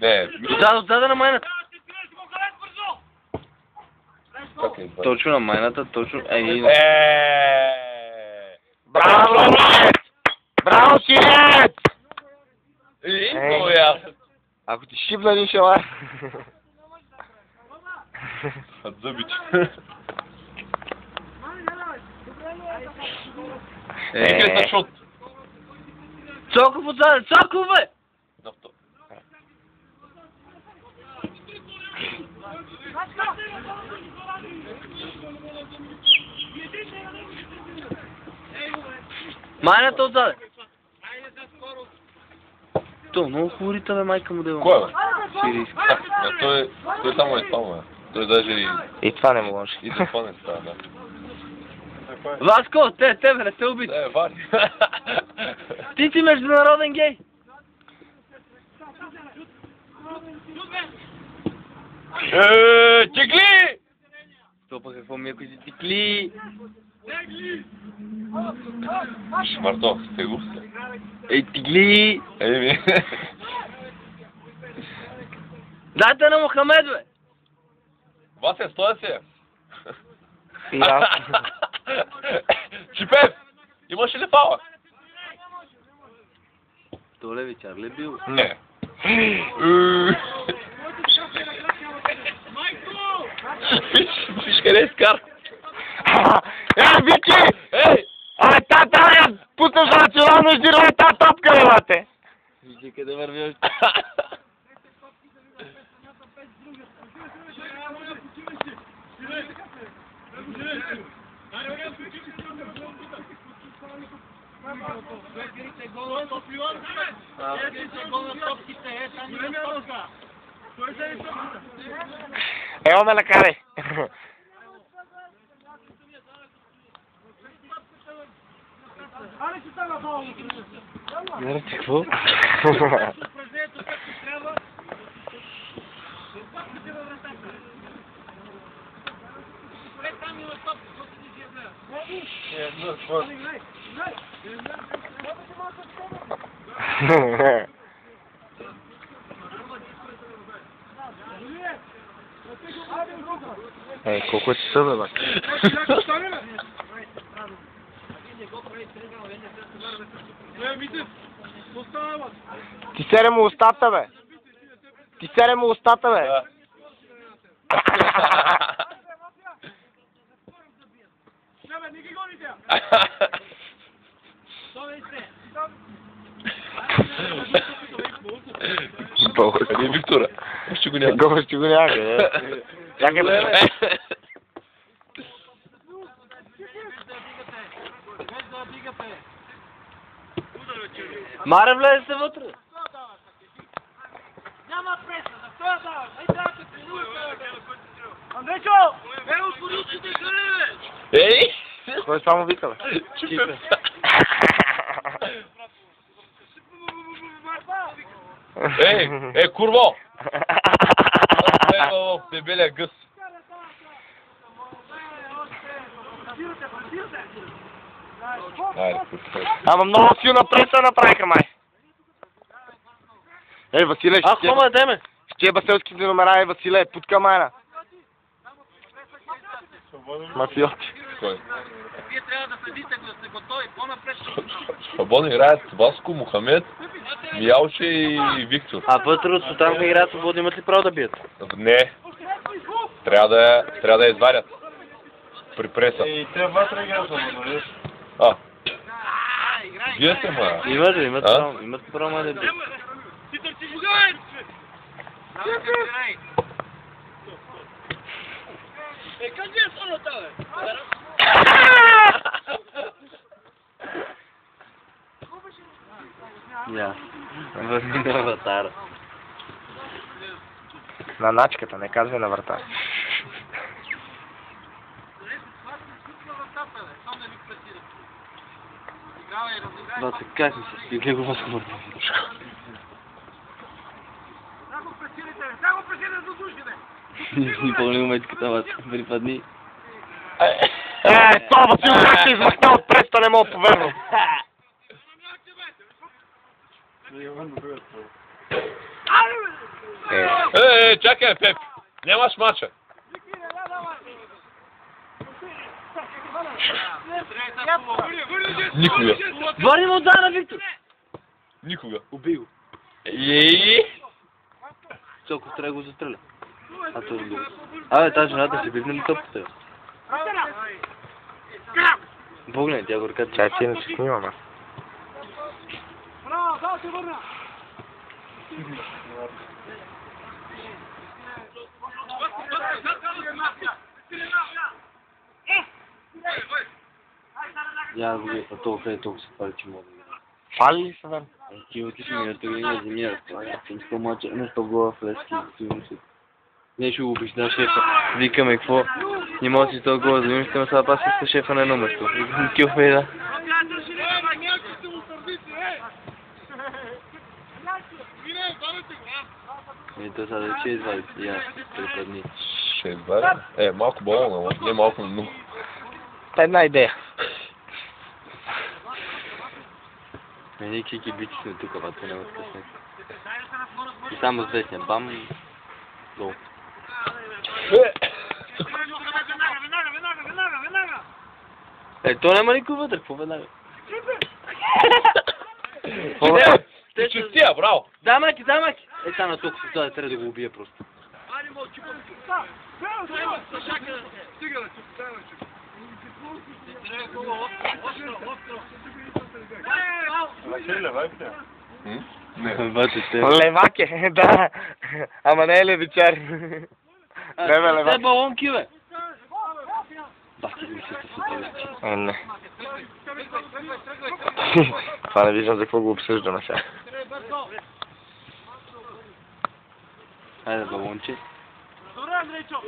Не. Отзада на майната. Как е това? Точно на майната, точно. Браво, Ловец! Браво, синец! Много ясно. Ако ти шибна един шалар. От зъбите. Играта шут. Цоков отзада, Цоков, бе! Майната отзаде. То, много хубавита, бе, майка му дела. Кой, бе? Сирийски. Той само е това, бе. Той даже И това не може. и за това не става, да. Васко, тебе не те убити. Не, Вари. Ти си международен гей. Тигли! То пък какво ми, ако си тикли? Шмарто, стегу се. Ей, тигли! Еми. Дайте на Мохамед, бе! Вася, стоя се. И аз. Чипев! Имаш ли фала? Толе ви Чарли бил. Не. Виж къде е Скар. Вики! Ей! Тата, пуснеш национално издирване тази топка, бе, бате! Вижте къде върви още. Ево ме накарай! Знаете какво? Ей, колко си събе, бе? Ти сере му устата, бе! Ти сере му устата, бе! Къде е Виктора? Ще го няма. Го ще го няма, бе. Чакай, бе. Маре, влезе се вътре. Няма преса, за това даваш. Ей, трябва да тренувате, бе. Андрейчо! Ей, отвори си те хране, бе! Ей! Кой само вика, бе? Чипев. Ей, курво! Ево, дебелия гъс. Айде, пускай. Ама много силна преса направиха, май. Ей, Василе, А, хома, деме. ще баселските номера, ей, Василе, путка майна. Мафиоти. Кой? Вие трябва да следите, да сте готови. По-напред. Свободно играят Васко, Мохамед, Миялче и Виктор. А вътре от Сутанка играят свободно, имат ли право да бият? Не. Трябва да я извадят. При преса. И те вътре играят свободно, виж. А. Вие сте, ма. Имат ли? Имат право. Имат право май да бият. Питър, ти гугаеш! Е, как ви е соната, бе? Я. Върни на вратара. На начката, не казвай на врата. Бате, как ми се стигли го възможно? Ни помни моментиката, бате, припадни. Това Васил как се измахна от преста, не мога повярвам. Čekaj, Pep. Nemaš mača. Nikoga. Върнем отдана, Виктор! Nikoga. Убил. Ей! Целко трябва да го застреля. А то е било. Абе, тази жената се бивне ли топката? Погледни, тя го ръката. Чай, че не се снимам аз. Браво, да се върна! Я го видя, толкова се пали, че мога да видя. Фали ли са, бе? Ти отишли ми на това на земя, нещо мача, нещо гола в лески, не ще го обична шефа. Викаме какво? Не може да си това гола, занимаш ще ме сега пас с шефа на едно место. Викам килфа и да. И то сега да че извади, я препадни. 6-2. Малко болно, не малко много. Една идея. Ние кики бити сме тук, бата, няма късне. И само с десния, бам, долу. То няма никой вътре, какво веднага? Те честия, браво! Да, маки! Стана толкова с това, трябва да го убия просто. Левак е, да. Ама не е левичар. Бебе левак. Те балонки, бе! Бахте ги се това. Не. Това не виждам за какво го обсъждаме сега. Хайде, балонче. Добре, Андрейчо!